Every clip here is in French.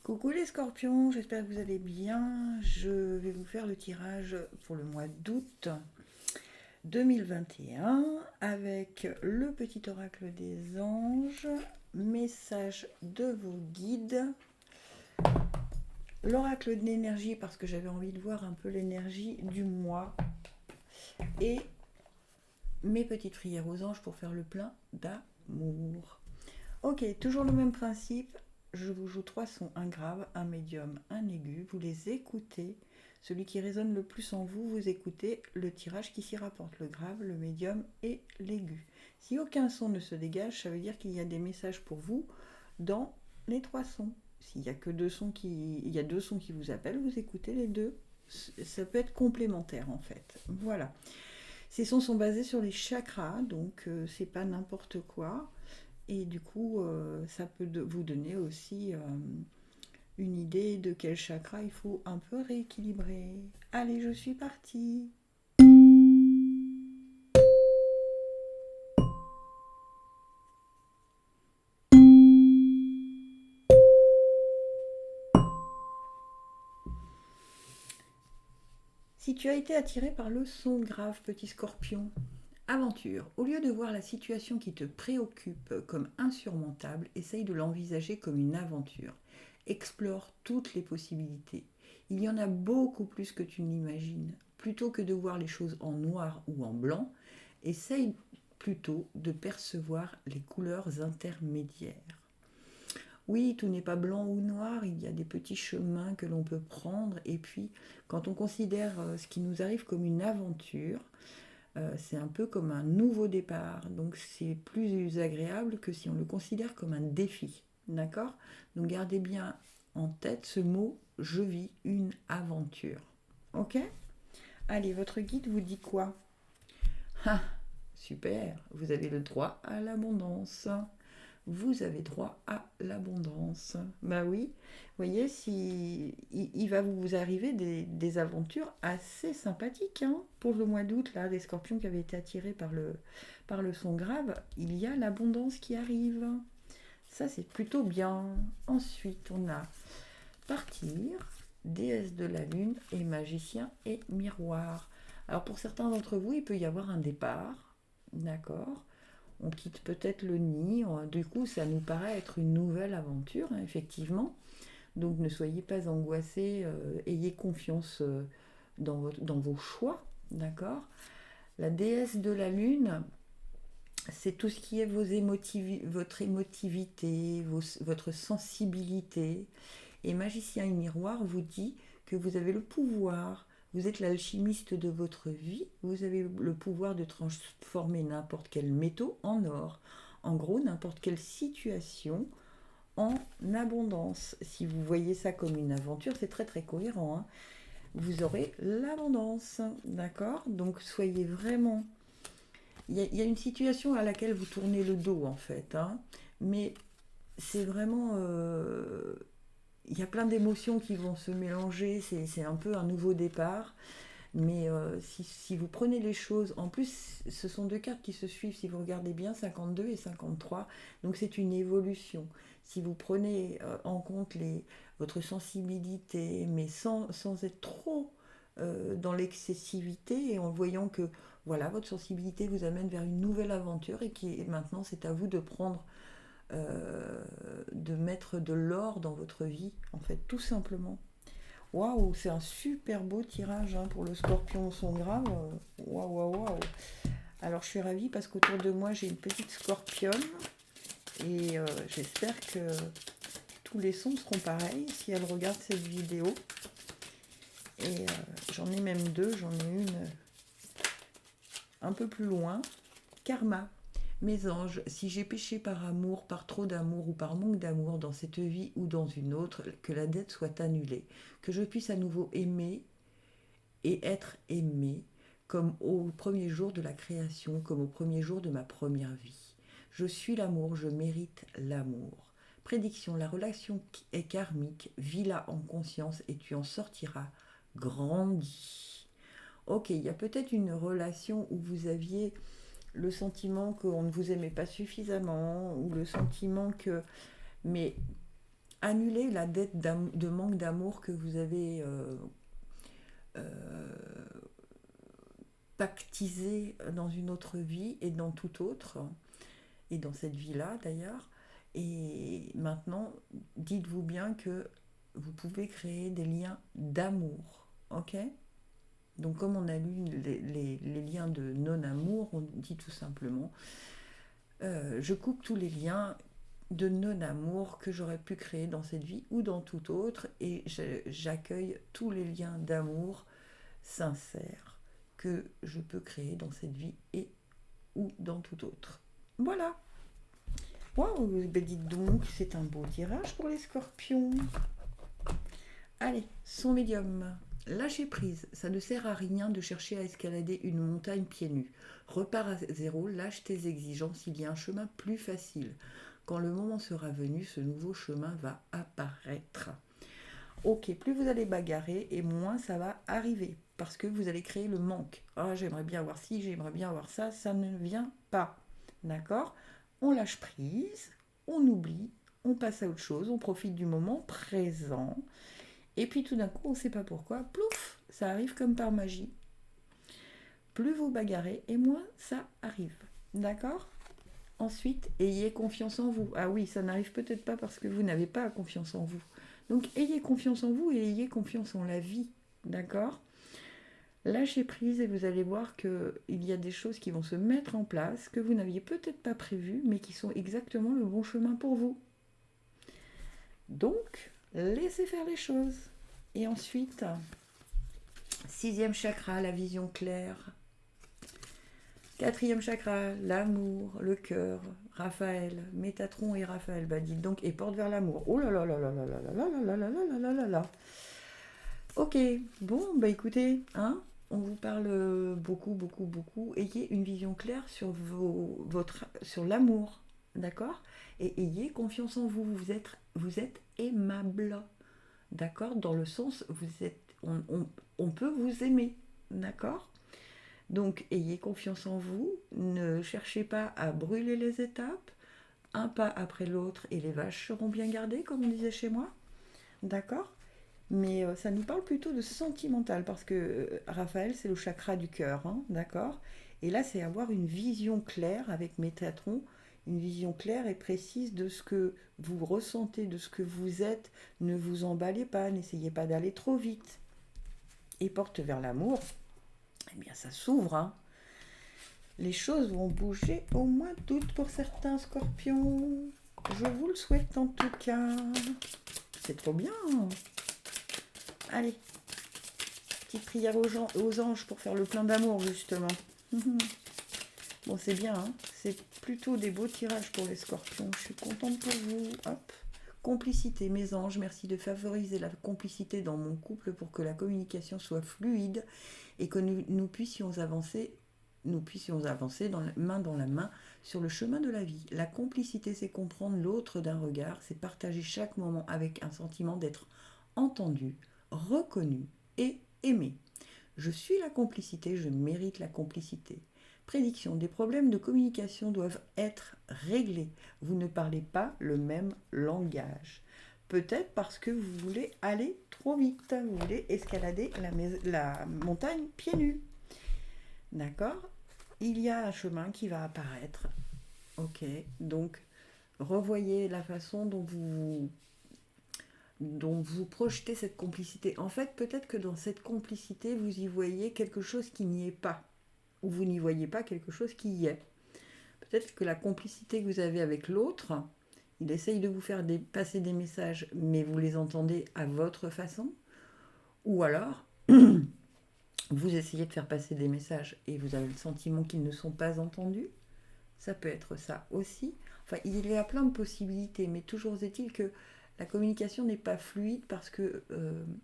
Coucou les scorpions, j'espère que vous allez bien. Je vais vous faire le tirage pour le mois d'août 2021 avec le petit oracle des anges, message de vos guides, l'oracle de l'énergie parce que j'avais envie de voir un peu l'énergie du mois et mes petites prières aux anges pour faire le plein d'amour. Ok, toujours le même principe. Je vous joue 3 sons, un grave, un médium, un aigu. Vous les écoutez. Celui qui résonne le plus en vous, vous écoutez le tirage qui s'y rapporte, le grave, le médium et l'aigu. Si aucun son ne se dégage, ça veut dire qu'il y a des messages pour vous dans les 3 sons. S'il y a que il y a 2 sons qui vous appellent, vous écoutez les deux. Ça peut être complémentaire en fait. Voilà. Ces sons sont basés sur les chakras, donc c'est pas n'importe quoi. Et du coup, ça peut vous donner aussi une idée de quel chakra il faut un peu rééquilibrer. Allez, je suis partie. Si tu as été attiré par le son grave, petit scorpion, aventure. Au lieu de voir la situation qui te préoccupe comme insurmontable, essaye de l'envisager comme une aventure. Explore toutes les possibilités. Il y en a beaucoup plus que tu n'imagines. Plutôt que de voir les choses en noir ou en blanc, essaye plutôt de percevoir les couleurs intermédiaires. Oui, tout n'est pas blanc ou noir, il y a des petits chemins que l'on peut prendre et puis quand on considère ce qui nous arrive comme une aventure, c'est un peu comme un nouveau départ, donc c'est plus agréable que si on le considère comme un défi, d'accord? Donc gardez bien en tête ce mot « je vis une aventure ». Ok? Allez, votre guide vous dit quoi? Ah, super, vous avez le droit à l'abondance. Vous avez droit à l'abondance. Bah oui, vous voyez, si, il va vous arriver des aventures assez sympathiques hein, pour le mois d'août, là, des scorpions qui avaient été attirés par le son grave, il y a l'abondance qui arrive. Ça, c'est plutôt bien. Ensuite, on a partir, déesse de la lune et magicien et miroir. Alors pour certains d'entre vous, il peut y avoir un départ, d'accord? On quitte peut-être le nid, du coup ça nous paraît être une nouvelle aventure, hein, effectivement. Donc ne soyez pas angoissés, ayez confiance dans vos choix, d'accord? La déesse de la lune, c'est tout ce qui est votre émotivité, votre sensibilité. Et magicien et miroir vous dit que vous avez le pouvoir, vous êtes l'alchimiste de votre vie, vous avez le pouvoir de transformer n'importe quel métaux en or. En gros, n'importe quelle situation en abondance. Si vous voyez ça comme une aventure, c'est très très cohérent. Hein. Vous aurez l'abondance, d'accord? Donc soyez vraiment... Il y a une situation à laquelle vous tournez le dos en fait, hein, mais c'est vraiment... il y a plein d'émotions qui vont se mélanger, c'est un peu un nouveau départ. Mais si vous prenez les choses, en plus, ce sont 2 cartes qui se suivent, si vous regardez bien, 52 et 53. Donc c'est une évolution. Si vous prenez en compte votre sensibilité, mais sans être trop dans l'excessivité, et en voyant que voilà, votre sensibilité vous amène vers une nouvelle aventure, et maintenant c'est à vous de prendre de mettre de l'or dans votre vie, en fait, tout simplement. Waouh, c'est un super beau tirage hein, pour le scorpion son grave. Waouh, waouh, waouh. Alors je suis ravie parce qu'autour de moi j'ai une petite scorpionne et j'espère que tous les sons seront pareils si elle regarde cette vidéo. Et j'en ai même 2, j'en ai une un peu plus loin. Karma. Mes anges, si j'ai péché par amour, par trop d'amour ou par manque d'amour dans cette vie ou dans une autre, que la dette soit annulée, que je puisse à nouveau aimer et être aimé comme au premier jour de la création, comme au premier jour de ma première vie. Je suis l'amour, je mérite l'amour. Prédiction, la relation est karmique, vis-la en conscience et tu en sortiras grandi. Ok, il y a peut-être une relation où vous aviez le sentiment qu'on ne vous aimait pas suffisamment, ou le sentiment que... Mais Annulez la dette de manque d'amour que vous avez euh, pactisée dans une autre vie et dans toute autre, et dans cette vie-là d'ailleurs. Et maintenant, dites-vous bien que vous pouvez créer des liens d'amour, ok? Donc comme on a lu les liens de non-amour, on dit tout simplement, je coupe tous les liens de non-amour que j'aurais pu créer dans cette vie ou dans toute autre, et j'accueille tous les liens d'amour sincères que je peux créer dans cette vie et ou dans toute autre. Voilà. Waouh, ben dites donc, c'est un beau tirage pour les scorpions. Allez, son médium. Lâcher prise, ça ne sert à rien de chercher à escalader une montagne pieds nus. Repars à zéro, lâche tes exigences, il y a un chemin plus facile. Quand le moment sera venu, ce nouveau chemin va apparaître. Ok, plus vous allez bagarrer et moins ça va arriver, parce que vous allez créer le manque. Ah, j'aimerais bien avoir ci, j'aimerais bien avoir ça, ça ne vient pas. D'accord? On lâche prise, on oublie, on passe à autre chose, on profite du moment présent. Et puis tout d'un coup, on ne sait pas pourquoi, plouf, ça arrive comme par magie. Plus vous bagarrez et moins ça arrive. D'accord? Ensuite, ayez confiance en vous. Ah oui, ça n'arrive peut-être pas parce que vous n'avez pas confiance en vous. Donc ayez confiance en vous et ayez confiance en la vie. D'accord? Lâchez prise et vous allez voir qu'il y a des choses qui vont se mettre en place que vous n'aviez peut-être pas prévues, mais qui sont exactement le bon chemin pour vous. Donc, laissez faire les choses. Et ensuite, 6e chakra, la vision claire. 4e chakra, l'amour, le cœur. Raphaël, Métatron et Raphaël, bah dites donc, et porte vers l'amour. Oh là là là là là là là là là là là là là là. Ok, bon, bah écoutez, hein, on vous parle beaucoup, beaucoup, beaucoup. Ayez une vision claire sur, sur l'amour, d'accord? Et ayez confiance en vous. Vous êtes aimable, d'accord? Dans le sens, on peut vous aimer, d'accord? Donc, ayez confiance en vous. Ne cherchez pas à brûler les étapes. Un pas après l'autre et les vaches seront bien gardées, comme on disait chez moi, d'accord? Mais ça nous parle plutôt de sentimental, parce que Raphaël, c'est le chakra du cœur, hein, d'accord? Et là, c'est avoir une vision claire avec Métatron, une vision claire et précise de ce que vous ressentez, de ce que vous êtes. Ne vous emballez pas, n'essayez pas d'aller trop vite. Et porte vers l'amour, eh bien ça s'ouvre, hein. Les choses vont bouger au mois d'août pour certains scorpions. Je vous le souhaite en tout cas. C'est trop bien. Allez, petite prière aux anges pour faire le plein d'amour, justement. Bon, c'est bien, hein, c'est plutôt des beaux tirages pour les scorpions. Je suis contente pour vous. Hop. Complicité, mes anges, merci de favoriser la complicité dans mon couple pour que la communication soit fluide et que nous puissions avancer main dans la main sur le chemin de la vie. La complicité, c'est comprendre l'autre d'un regard, c'est partager chaque moment avec un sentiment d'être entendu, reconnu et aimé. Je suis la complicité, je mérite la complicité. Prédiction, des problèmes de communication doivent être réglés. Vous ne parlez pas le même langage. Peut-être parce que vous voulez aller trop vite. Vous voulez escalader la montagne pieds nus. D'accord? Il y a un chemin qui va apparaître. Ok, donc revoyez la façon dont vous projetez cette complicité. En fait, peut-être que dans cette complicité, vous y voyez quelque chose qui n'y est pas. Ou vous n'y voyez pas quelque chose qui y est. Peut-être que la complicité que vous avez avec l'autre, il essaye de vous faire passer des messages, mais vous les entendez à votre façon. Ou alors, vous essayez de faire passer des messages et vous avez le sentiment qu'ils ne sont pas entendus. Ça peut être ça aussi. Enfin, il y a plein de possibilités, mais toujours est-il que la communication n'est pas fluide parce que,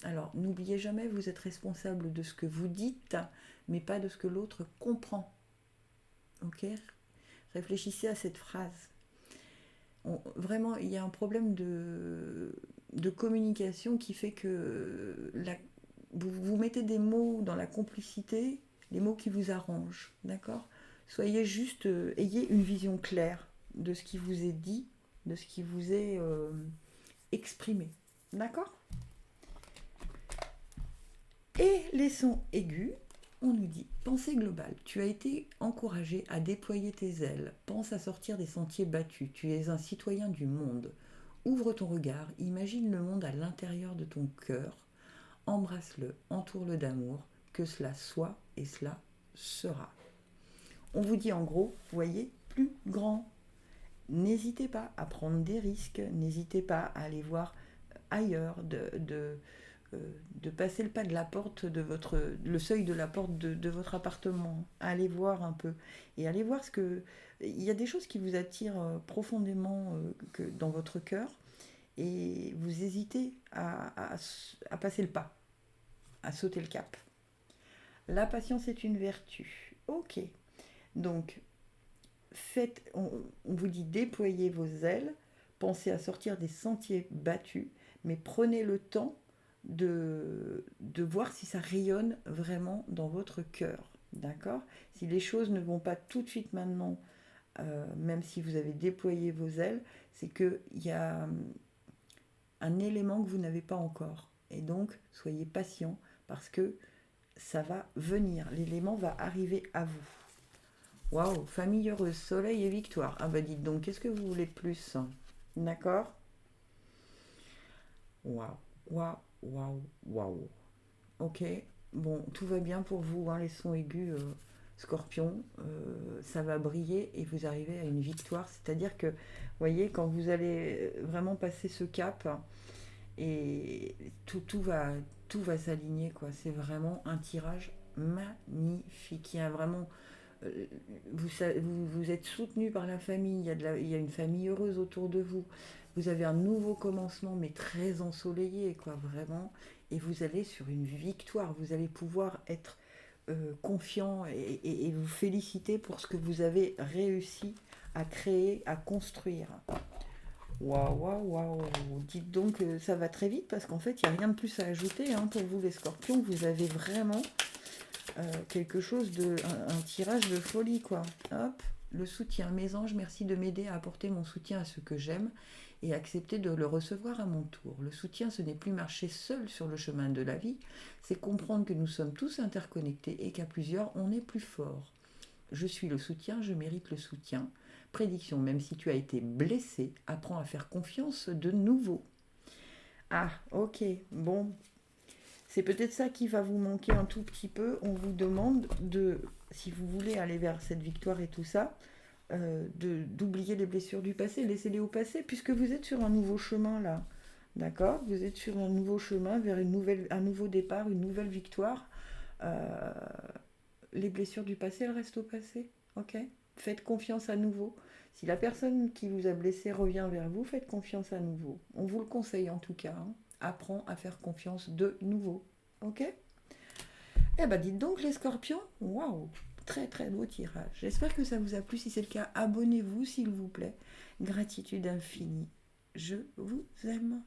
alors, n'oubliez jamais, vous êtes responsable de ce que vous dites, mais pas de ce que l'autre comprend. Ok? Réfléchissez à cette phrase. Vraiment, il y a un problème de communication qui fait que vous mettez des mots dans la complicité, les mots qui vous arrangent, d'accord? Soyez juste, ayez une vision claire de ce qui vous est dit, de ce qui vous est exprimer. D'accord? Et les sons aigus, on nous dit, pensée globale, tu as été encouragé à déployer tes ailes, pense à sortir des sentiers battus, tu es un citoyen du monde. Ouvre ton regard, imagine le monde à l'intérieur de ton cœur, embrasse-le, entoure-le d'amour, que cela soit et cela sera. On vous dit en gros, voyez, plus grand. N'hésitez pas à prendre des risques, n'hésitez pas à aller voir ailleurs, de passer le pas de la porte de le seuil de la porte de votre appartement. Allez voir un peu. Et allez voir il y a des choses qui vous attirent profondément dans votre cœur et vous hésitez à passer le pas, à sauter le cap. La patience est une vertu. Ok. Donc, on vous dit déployez vos ailes, pensez à sortir des sentiers battus, mais prenez le temps de voir si ça rayonne vraiment dans votre cœur. D'accord? Si les choses ne vont pas tout de suite maintenant, même si vous avez déployé vos ailes, c'est qu'il y a un élément que vous n'avez pas encore. Et donc, soyez patient parce que ça va venir. L'élément va arriver à vous. Waouh, famille heureuse, soleil et victoire. Ah bah dites donc, qu'est-ce que vous voulez de plus? D'accord? Waouh, waouh, waouh, waouh. Ok, bon, tout va bien pour vous, hein, les sons aigus, scorpion, ça va briller et vous arrivez à une victoire. C'est-à-dire que, vous voyez, quand vous allez vraiment passer ce cap, et tout va s'aligner, quoi. C'est vraiment un tirage magnifique. Il y a vraiment vous êtes soutenu par la famille, il y a une famille heureuse autour de vous, vous avez un nouveau commencement mais très ensoleillé, quoi, vraiment, et vous allez sur une victoire, vous allez pouvoir être confiant et vous féliciter pour ce que vous avez réussi à créer, à construire. Waouh, waouh, waouh. Dites donc que ça va très vite parce qu'en fait, il n'y a rien de plus à ajouter, hein, pour vous les scorpions. Vous avez vraiment quelque chose un tirage de folie, quoi. Hop, le soutien. Mes anges, merci de m'aider à apporter mon soutien à ceux que j'aime et accepter de le recevoir à mon tour. Le soutien, ce n'est plus marcher seul sur le chemin de la vie, c'est comprendre que nous sommes tous interconnectés et qu'à plusieurs, on est plus fort. Je suis le soutien, je mérite le soutien. Prédiction, même si tu as été blessé, apprends à faire confiance de nouveau. Ah, ok, bon. C'est peut-être ça qui va vous manquer un tout petit peu. On vous demande si vous voulez aller vers cette victoire et tout ça, d'oublier les blessures du passé, laissez-les au passé, puisque vous êtes sur un nouveau chemin là. D'accord? Vous êtes sur un nouveau chemin vers un nouveau départ, une nouvelle victoire. Euh, les blessures du passé, elles restent au passé. Ok? Faites confiance à nouveau. Si la personne qui vous a blessé revient vers vous, faites confiance à nouveau. On vous le conseille en tout cas, hein. Apprends à faire confiance de nouveau. Ok? Eh ben dites donc les scorpions, waouh, très très beau tirage. J'espère que ça vous a plu. Si c'est le cas, abonnez-vous s'il vous plaît. Gratitude infinie. Je vous aime.